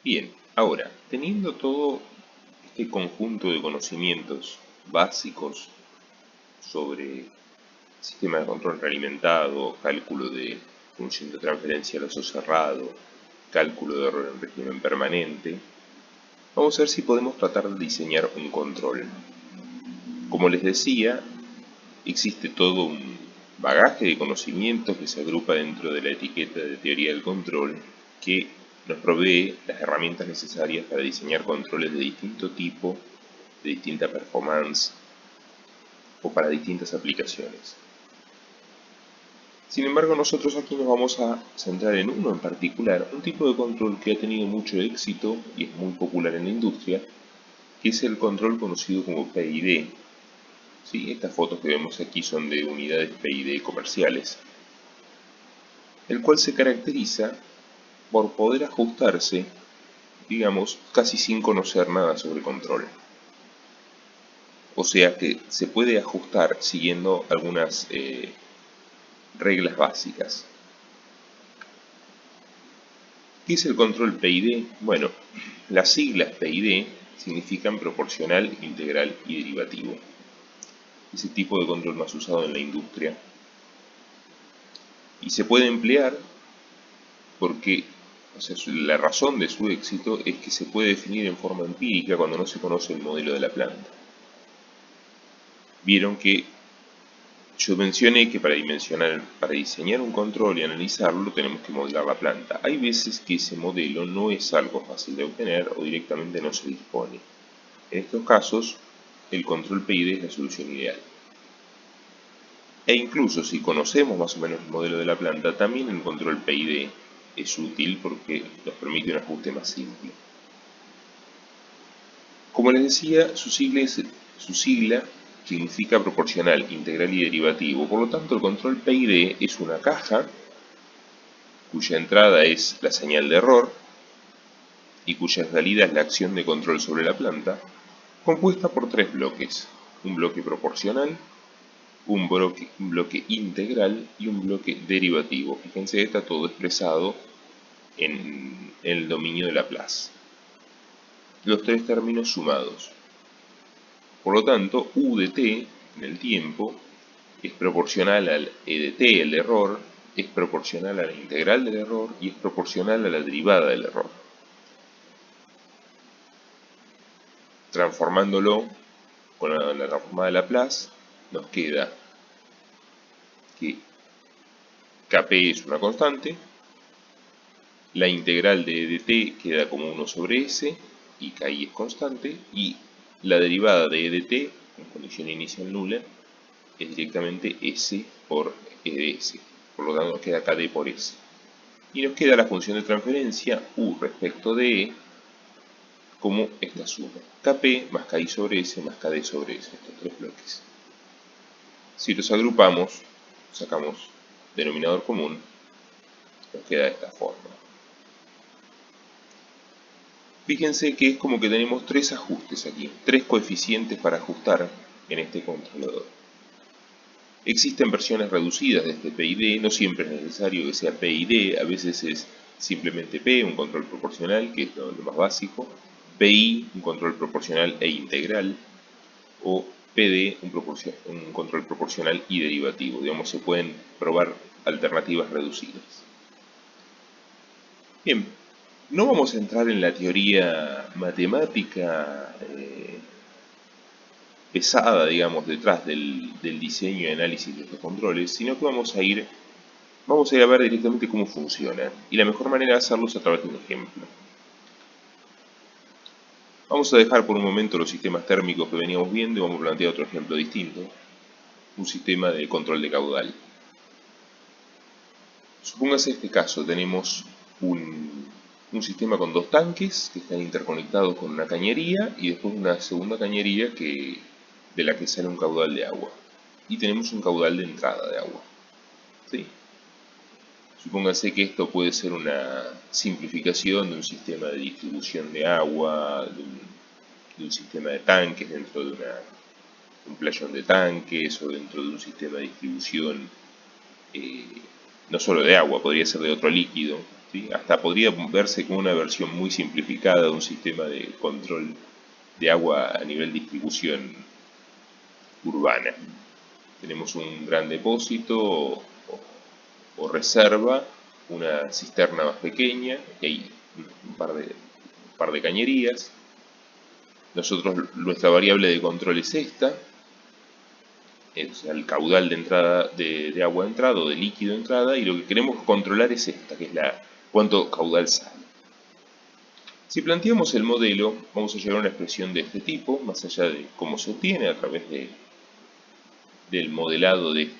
Bien, ahora, teniendo todo este conjunto de conocimientos básicos sobre sistema de control realimentado, cálculo de función de transferencia al lazo cerrado, cálculo de error en régimen permanente, vamos a ver si podemos tratar de diseñar un control. Como les decía, existe todo un bagaje de conocimientos que se agrupa dentro de la etiqueta de teoría del control que nos provee las herramientas necesarias para diseñar controles de distinto tipo, de distinta performance o para distintas aplicaciones. Sin embargo, nosotros aquí nos vamos a centrar en uno en particular, un tipo de control que ha tenido mucho éxito y es muy popular en la industria, que es el control conocido como PID. ¿Sí? Estas fotos que vemos aquí son de unidades PID comerciales, el cual se caracteriza por poder ajustarse, digamos, casi sin conocer nada sobre control. O sea que se puede ajustar siguiendo algunas reglas básicas. ¿Qué es el control PID? Bueno, las siglas PID significan proporcional, integral y derivativo. Es el tipo de control más usado en la industria. Y se puede emplear porque la razón de su éxito es que se puede definir en forma empírica cuando no se conoce el modelo de la planta. Vieron que yo mencioné que para diseñar un control y analizarlo tenemos que modelar la planta. Hay veces que ese modelo no es algo fácil de obtener o directamente no se dispone. En estos casos, el control PID es la solución ideal. E incluso si conocemos más o menos el modelo de la planta, también el control PID es útil porque nos permite un ajuste más simple. Como les decía, su sigla significa proporcional, integral y derivativo. Por lo tanto, el control PID es una caja cuya entrada es la señal de error y cuya salida es la acción de control sobre la planta, compuesta por tres bloques: un bloque proporcional, un bloque integral y un bloque derivativo. Fíjense, está todo expresado en el dominio de Laplace. Los tres términos sumados. Por lo tanto, U de t en el tiempo es proporcional al E de t, el error, es proporcional a la integral del error y es proporcional a la derivada del error. Transformándolo con la transformada de Laplace, nos queda que Kp es una constante, la integral de E de t queda como 1 sobre s, y Ki es constante, y la derivada de E de t, en condición inicial nula, es directamente s por E de s. Por lo tanto, nos queda Kd por s. Y nos queda la función de transferencia U respecto de E como esta suma: Kp más Ki sobre s más Kd sobre s, estos tres bloques. Si los agrupamos, sacamos denominador común, nos queda de esta forma. Fíjense que es como que tenemos tres ajustes aquí, tres coeficientes para ajustar en este controlador. Existen versiones reducidas de este PID, no siempre es necesario que sea PID, a veces es simplemente P, un control proporcional, que es lo más básico, PI, un control proporcional e integral, o PD, un control proporcional y derivativo. Digamos, se pueden probar alternativas reducidas. Bien, no vamos a entrar en la teoría matemática pesada, digamos, detrás del diseño y análisis de estos controles, sino que vamos a ir a ver directamente cómo funciona. Y la mejor manera de hacerlo es a través de un ejemplo. Vamos a dejar por un momento los sistemas térmicos que veníamos viendo y vamos a plantear otro ejemplo distinto. Un sistema de control de caudal. Supóngase este caso, tenemos un sistema con dos tanques que están interconectados con una cañería y después una segunda cañería de la que sale un caudal de agua. Y tenemos un caudal de entrada de agua. ¿Sí? Supóngase que esto puede ser una simplificación de un sistema de distribución de agua, de un sistema de tanques dentro de un playón de tanques o dentro de un sistema de distribución no solo de agua, podría ser de otro líquido, ¿sí? Hasta podría verse como una versión muy simplificada de un sistema de control de agua a nivel distribución urbana. Tenemos un gran depósito o reserva, una cisterna más pequeña y hay un par de cañerías. Nuestra variable de control es esta, es el caudal de entrada de agua de entrada o de líquido de entrada, y lo que queremos controlar es esta, que es cuánto caudal sale. Si planteamos el modelo, vamos a llegar a una expresión de este tipo, más allá de cómo se obtiene a través del modelado de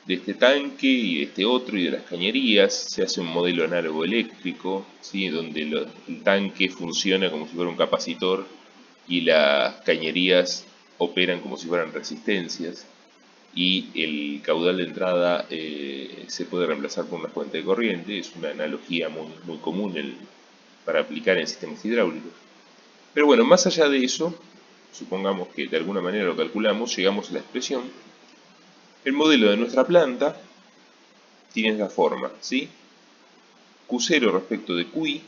este tanque y de este otro y de las cañerías. Se hace un modelo análogo eléctrico, ¿sí? Donde el tanque funciona como si fuera un capacitor y las cañerías operan como si fueran resistencias, y el caudal de entrada se puede reemplazar por una fuente de corriente. Es una analogía muy común para aplicar en sistemas hidráulicos. Pero bueno, más allá de eso, supongamos que de alguna manera lo calculamos, llegamos a la expresión. El modelo de nuestra planta tiene esta forma, ¿sí? Q0 respecto de QI,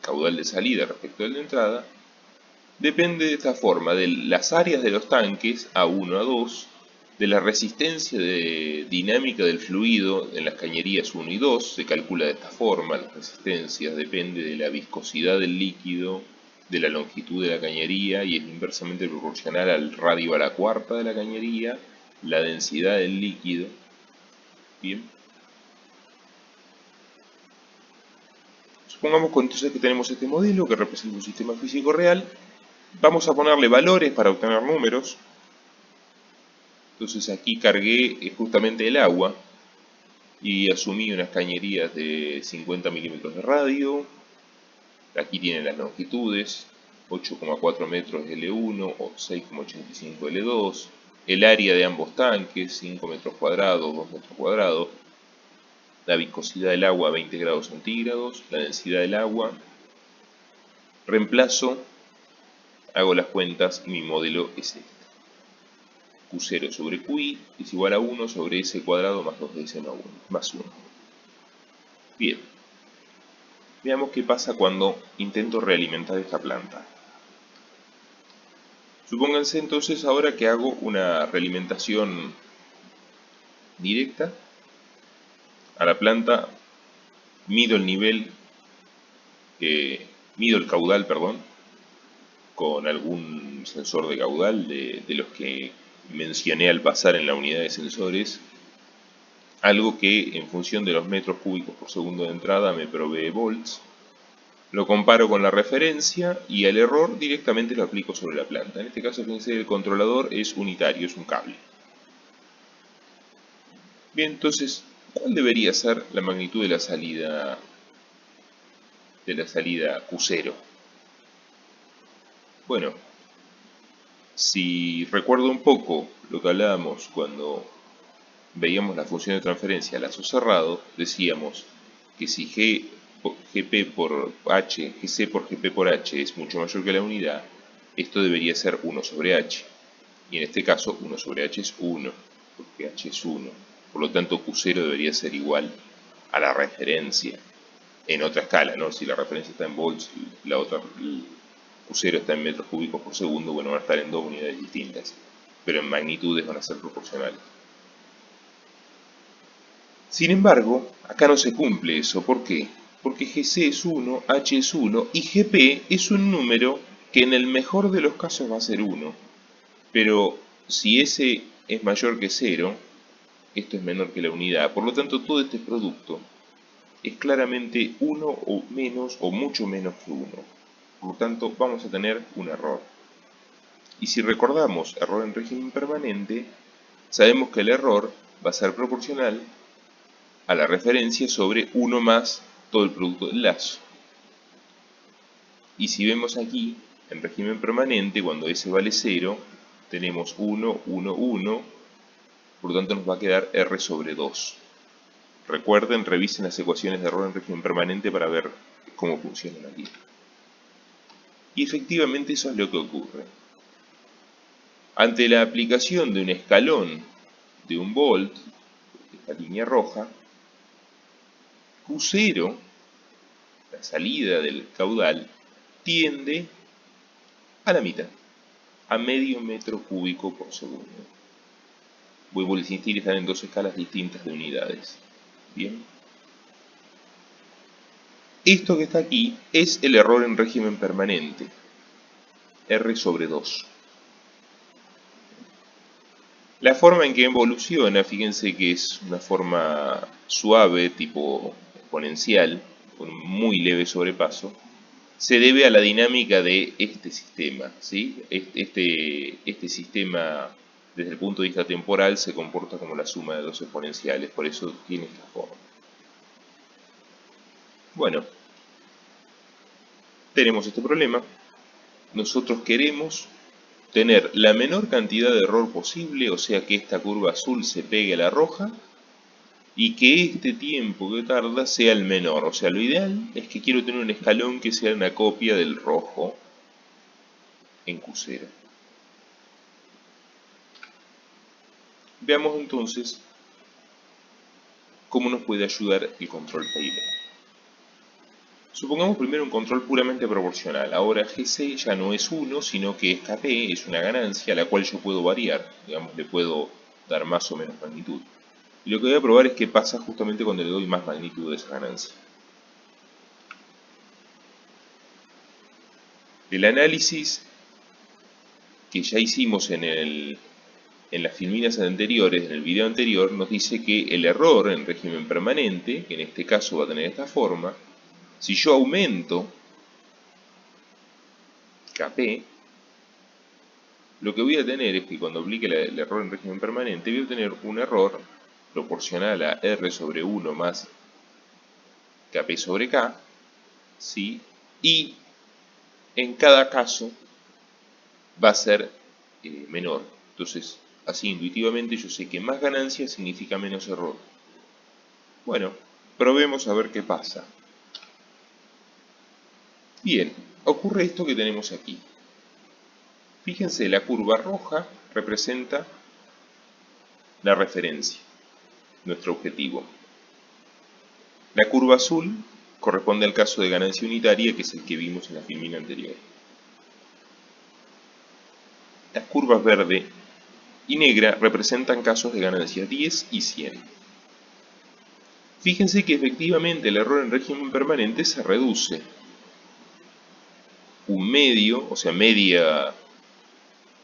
caudal de salida respecto del de entrada, depende de esta forma de las áreas de los tanques A1, A2, de la resistencia dinámica del fluido en las cañerías 1 y 2, se calcula de esta forma. Las resistencias depende de la viscosidad del líquido, de la longitud de la cañería, y es inversamente proporcional al radio a la cuarta de la cañería, la densidad del líquido. Bien. Supongamos entonces que tenemos este modelo que representa un sistema físico real. Vamos a ponerle valores para obtener números. Entonces aquí cargué justamente el agua y asumí unas cañerías de 50 milímetros de radio. Aquí tienen las longitudes: 8,4 metros L1 o 6,85 L2. El área de ambos tanques: 5 metros cuadrados, 2 metros cuadrados. La viscosidad del agua: 20 grados centígrados. La densidad del agua. Reemplazo, hago las cuentas y mi modelo es este. Q0 sobre QI es igual a 1 sobre S cuadrado más 2S más 1. Bien. Veamos qué pasa cuando intento realimentar esta planta. Supónganse entonces ahora que hago una realimentación directa a la planta. Mido el nivel, mido el caudal, perdón, con algún sensor de caudal de los que mencioné al pasar en la unidad de sensores. Algo que en función de los metros cúbicos por segundo de entrada me provee volts. Lo comparo con la referencia y el error directamente lo aplico sobre la planta. En este caso, fíjense, el controlador es unitario, es un cable. Bien, entonces, ¿cuál debería ser la magnitud de la salida Q0? Bueno, si recuerdo un poco lo que hablábamos cuando veíamos la función de transferencia a lazo cerrado, decíamos que si GP por H, GC por GP por H es mucho mayor que la unidad, esto debería ser 1 sobre H. Y en este caso 1 sobre H es 1, porque H es 1. Por lo tanto, Q0 debería ser igual a la referencia en otra escala, ¿no? Si la referencia está en volts, la otra, Q0 está en metros cúbicos por segundo, bueno, van a estar en dos unidades distintas, pero en magnitudes van a ser proporcionales. Sin embargo, acá no se cumple eso. ¿Por qué? Porque GC es 1, H es 1 y GP es un número que en el mejor de los casos va a ser 1. Pero si S es mayor que 0, esto es menor que la unidad. Por lo tanto, todo este producto es claramente 1 o menos o mucho menos que 1. Por lo tanto, vamos a tener un error. Y si recordamos error en régimen permanente, sabemos que el error va a ser proporcional a la referencia sobre 1 más todo el producto del lazo. Y si vemos aquí, en régimen permanente, cuando S vale 0, tenemos 1, 1, 1, por lo tanto nos va a quedar R sobre 2. Recuerden, revisen las ecuaciones de error en régimen permanente para ver cómo funcionan aquí. Y efectivamente eso es lo que ocurre. Ante la aplicación de un escalón de un volt, esta línea roja, Q0, la salida del caudal, tiende a la mitad, a medio metro cúbico por segundo. Vuelvo a insistir, están en dos escalas distintas de unidades. Bien. Esto que está aquí es el error en régimen permanente, R sobre 2. La forma en que evoluciona, fíjense que es una forma suave, tipo exponencial, con un muy leve sobrepaso, se debe a la dinámica de este sistema, ¿sí? Este sistema, desde el punto de vista temporal, se comporta como la suma de dos exponenciales, por eso tiene esta forma. Bueno, tenemos este problema. Nosotros queremos tener la menor cantidad de error posible, o sea que esta curva azul se pegue a la roja, y que este tiempo que tarda sea el menor. O sea, lo ideal es que quiero tener un escalón que sea una copia del rojo en Q0. Veamos entonces cómo nos puede ayudar el control PID. Supongamos primero un control puramente proporcional. Ahora GC ya no es 1, sino que es KP, es una ganancia a la cual yo puedo variar. Digamos, le puedo dar más o menos magnitud. Y lo que voy a probar es qué pasa justamente cuando le doy más magnitud de esa ganancia. El análisis que ya hicimos en las filminas anteriores, en el video anterior, nos dice que el error en régimen permanente, que en este caso va a tener esta forma, si yo aumento Kp, lo que voy a tener es que cuando aplique el error en régimen permanente, voy a tener un error proporcional a R sobre 1 más Kp sobre K, ¿sí? Y en cada caso va a ser menor. Entonces, así intuitivamente yo sé que más ganancia significa menos error. Bueno, probemos a ver qué pasa. Bien, ocurre esto que tenemos aquí. Fíjense, la curva roja representa la referencia, nuestro objetivo. La curva azul corresponde al caso de ganancia unitaria, que es el que vimos en la filmina anterior. Las curvas verde y negra representan casos de ganancia 10 y 100. Fíjense que efectivamente el error en régimen permanente se reduce. Un medio, o sea, media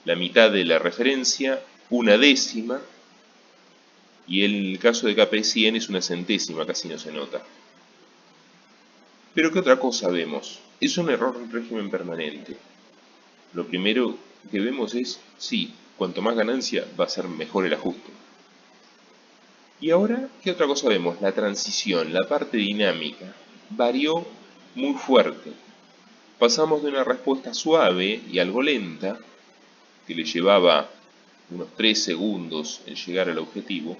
la mitad de la referencia, una décima, y en el caso de KP100 es una centésima, casi no se nota. Pero ¿qué otra cosa vemos? Es un error en régimen permanente. Lo primero que vemos es, sí, cuanto más ganancia va a ser mejor el ajuste. Y ahora, ¿qué otra cosa vemos? La transición, la parte dinámica, varió muy fuerte. Pasamos de una respuesta suave y algo lenta, que le llevaba unos 3 segundos en llegar al objetivo,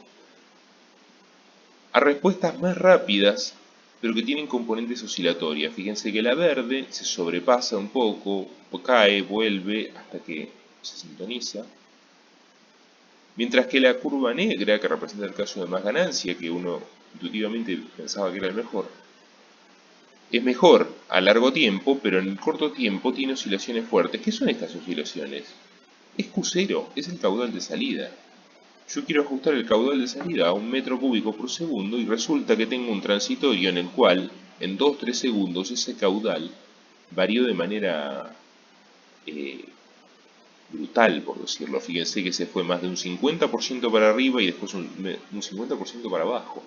a respuestas más rápidas, pero que tienen componentes oscilatorias. Fíjense que la verde se sobrepasa un poco, cae, vuelve, hasta que se sintoniza. Mientras que la curva negra, que representa el caso de más ganancia, que uno intuitivamente pensaba que era el mejor, es mejor a largo tiempo, pero en el corto tiempo tiene oscilaciones fuertes. ¿Qué son estas oscilaciones? Es Q0, es el caudal de salida. Yo quiero ajustar el caudal de salida a 1 metro cúbico por segundo y resulta que tengo un transitorio en el cual en 2-3 segundos ese caudal varió de manera brutal, por decirlo. Fíjense que se fue más de un 50% para arriba y después un 50% para abajo,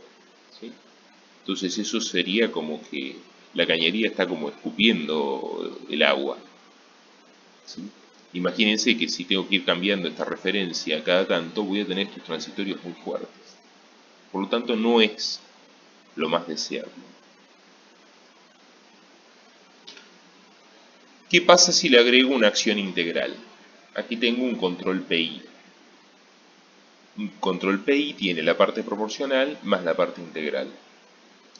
¿sí? Entonces eso sería como que la cañería está como escupiendo el agua, ¿sí? Imagínense que si tengo que ir cambiando esta referencia cada tanto, voy a tener estos transitorios muy fuertes. Por lo tanto, no es lo más deseable. ¿Qué pasa si le agrego una acción integral? Aquí tengo un control PI. Un control PI tiene la parte proporcional más la parte integral.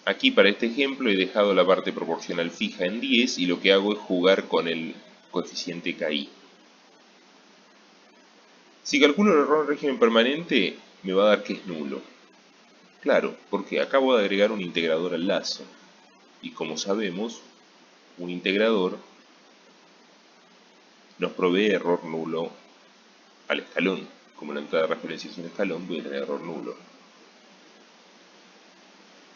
Aquí para este ejemplo he dejado la parte proporcional fija en 10 y lo que hago es jugar con el coeficiente KI. Si calculo el error en régimen permanente, me va a dar que es nulo. Claro, porque acabo de agregar un integrador al lazo. Y como sabemos, un integrador nos provee error nulo al escalón. Como la entrada de referencia es un escalón, voy a tener error nulo.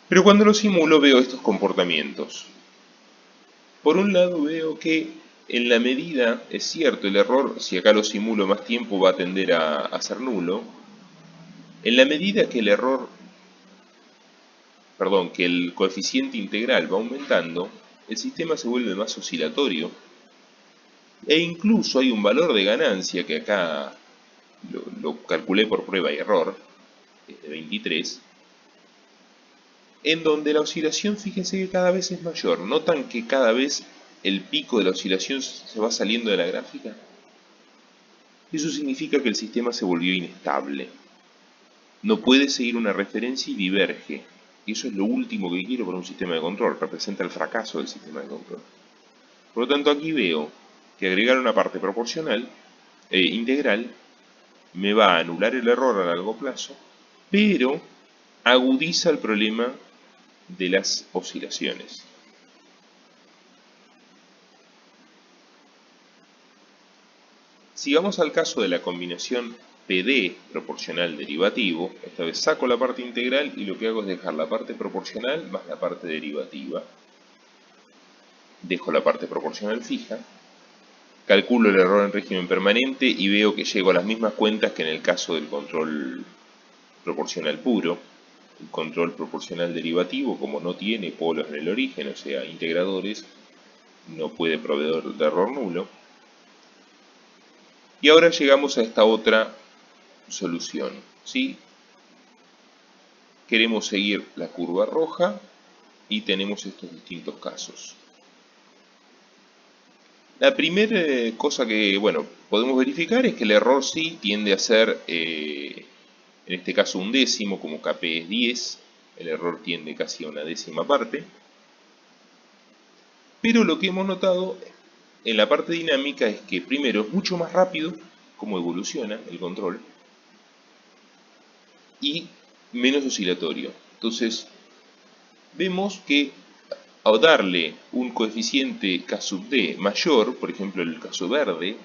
Pero cuando lo simulo veo estos comportamientos. Por un lado veo que en la medida, es cierto, el error, si acá lo simulo más tiempo, va a tender a ser nulo. En la medida que el error, perdón, que el coeficiente integral va aumentando, el sistema se vuelve más oscilatorio. E incluso hay un valor de ganancia que acá lo calculé por prueba y error, es de 23, en donde la oscilación, fíjense que cada vez es mayor. ¿Notan que cada vez el pico de la oscilación se va saliendo de la gráfica? Eso significa que el sistema se volvió inestable. No puede seguir una referencia y diverge. Y eso es lo último que quiero para un sistema de control. Representa el fracaso del sistema de control. Por lo tanto, aquí veo que agregar una parte proporcional, integral, me va a anular el error a largo plazo, pero agudiza el problema de las oscilaciones. Si vamos al caso de la combinación PD proporcional derivativo, esta vez saco la parte integral y lo que hago es dejar la parte proporcional más la parte derivativa. Dejo la parte proporcional fija, calculo el error en régimen permanente y veo que llego a las mismas cuentas que en el caso del control proporcional puro. El control proporcional derivativo, como no tiene polos en el origen, o sea, integradores, no puede proveer de error nulo. Y ahora llegamos a esta otra solución, ¿sí? Queremos seguir la curva roja y tenemos estos distintos casos. La primera cosa que, bueno, podemos verificar es que el error sí tiende a ser, en este caso, un décimo, como KP es 10, el error tiende casi a una décima parte. Pero lo que hemos notado en la parte dinámica es que primero es mucho más rápido cómo evoluciona el control y menos oscilatorio. Entonces, vemos que al darle un coeficiente K sub D mayor, por ejemplo el caso verde,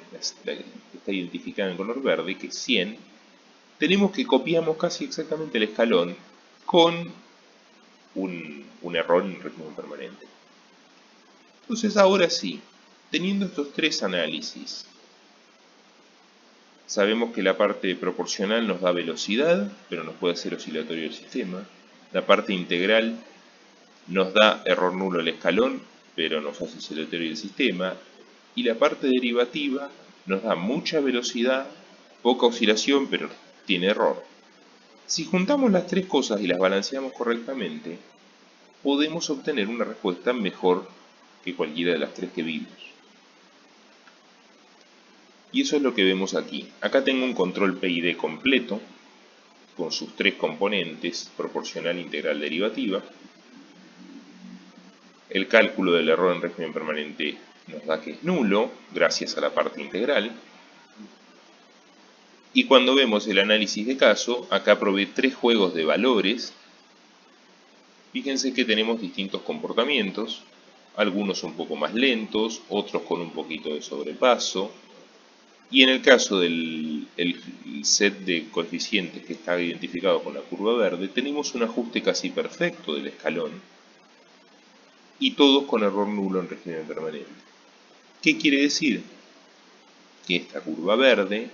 la que está identificada en color verde, que es 100, tenemos que copiamos casi exactamente el escalón con un error en régimen permanente. Entonces ahora sí, teniendo estos tres análisis, sabemos que la parte proporcional nos da velocidad, pero nos puede hacer oscilatorio el sistema. La parte integral nos da error nulo el escalón, pero nos hace oscilatorio el sistema. Y la parte derivativa nos da mucha velocidad, poca oscilación, pero tiene error. Si juntamos las tres cosas y las balanceamos correctamente, podemos obtener una respuesta mejor que cualquiera de las tres que vimos. Y eso es lo que vemos aquí. Acá tengo un control PID completo, con sus tres componentes, proporcional, integral, derivativa. El cálculo del error en régimen permanente nos da que es nulo, gracias a la parte integral. Y cuando vemos el análisis de caso, acá probé tres juegos de valores. Fíjense que tenemos distintos comportamientos, algunos un poco más lentos, otros con un poquito de sobrepaso. Y en el caso del set de coeficientes que está identificado con la curva verde, tenemos un ajuste casi perfecto del escalón y todos con error nulo en régimen permanente. ¿Qué quiere decir? Que esta curva verde,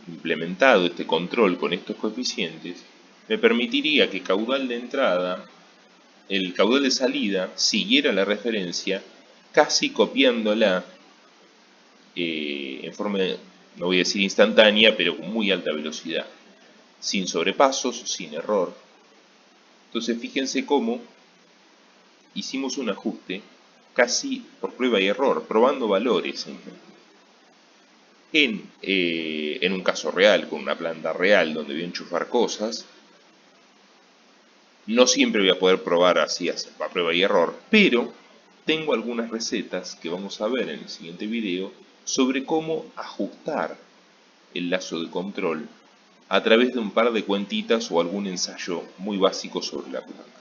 implementado este control con estos coeficientes, me permitiría que caudal de entrada, el caudal de salida, siguiera la referencia casi copiándola en forma, no voy a decir instantánea, pero con muy alta velocidad, sin sobrepasos, sin error. Entonces fíjense cómo hicimos un ajuste casi por prueba y error, probando valores en un caso real, con una planta real donde voy a enchufar cosas. No siempre voy a poder probar así a prueba y error, pero tengo algunas recetas que vamos a ver en el siguiente video sobre cómo ajustar el lazo de control a través de un par de cuentitas o algún ensayo muy básico sobre la planta.